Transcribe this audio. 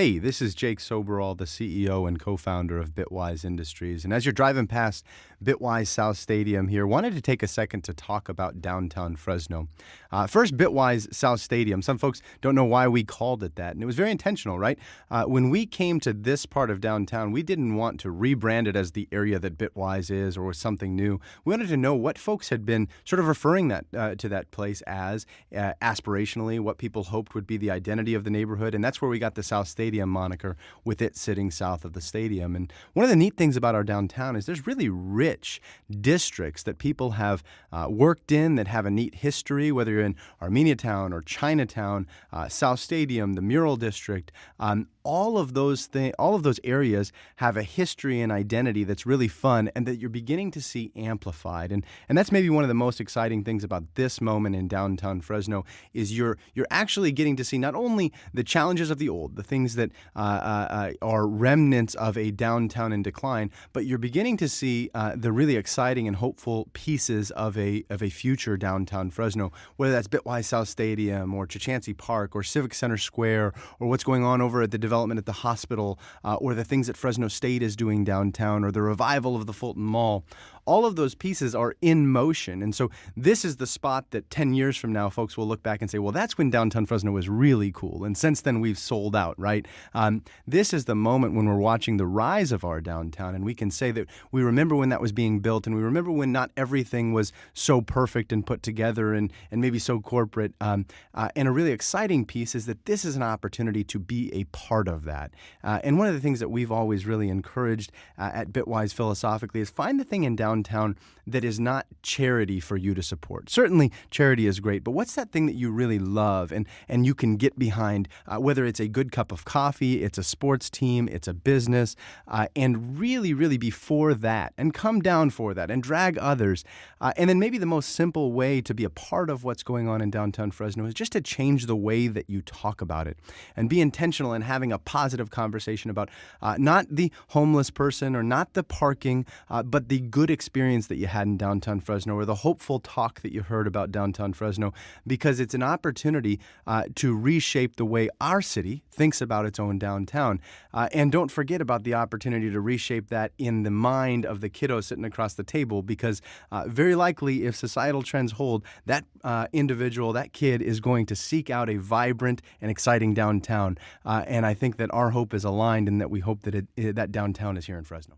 Hey, this is Jake Soberal, the CEO and co-founder of Bitwise Industries. And as you're driving past Bitwise South Stadium here, wanted to take a second to talk about downtown Fresno. First, Bitwise South Stadium. Some folks don't know why we called it that, and it was very intentional, right? When we came to this part of downtown, we didn't want to rebrand it as the area that Bitwise is or something new. We wanted to know what folks had been sort of referring to that place as aspirationally, what people hoped would be the identity of the neighborhood, and that's where we got the South Stadium moniker, with it sitting south of the stadium. And one of the neat things about our downtown is there's really rich districts that people have worked in that have a neat history, whether you're in Armenia Town or Chinatown, South Stadium, the Mural District. All of those areas have a history and identity that's really fun and that you're beginning to see amplified. And that's maybe one of the most exciting things about this moment in downtown Fresno is you're actually getting to see not only the challenges of the old, the things that are remnants of a downtown in decline, but you're beginning to see the really exciting and hopeful pieces of a future downtown Fresno, whether that's Bitwise South Stadium or Chachansey Park or Civic Center Square or what's going on over at the development at the hospital or the things that Fresno State is doing downtown or the revival of the Fulton Mall. All of those pieces are in motion. And so this is the spot that 10 years from now, folks will look back and say, well, that's when downtown Fresno was really cool. And since then, we've sold out, right? This is the moment when we're watching the rise of our downtown. And we can say that we remember when that was being built. And we remember when not everything was so perfect and put together and maybe so corporate. And a really exciting piece is that this is an opportunity to be a part of that. And one of the things that we've always really encouraged at Bitwise philosophically is find the thing in downtown that is not charity for you to support. Certainly charity is great, but what's that thing that you really love and you can get behind, whether it's a good cup of coffee, it's a sports team, it's a business, and really, really be for that and come down for that and drag others. And then maybe the most simple way to be a part of what's going on in downtown Fresno is just to change the way that you talk about it and be intentional in having a positive conversation about not the homeless person or not the parking, but the good experience that you had in downtown Fresno or the hopeful talk that you heard about downtown Fresno, because it's an opportunity to reshape the way our city thinks about its own downtown. And don't forget about the opportunity to reshape that in the mind of the kiddo sitting across the table, because very likely if societal trends hold, that individual, that kid is going to seek out a vibrant and exciting downtown. And I think that our hope is aligned in that we hope that that downtown is here in Fresno.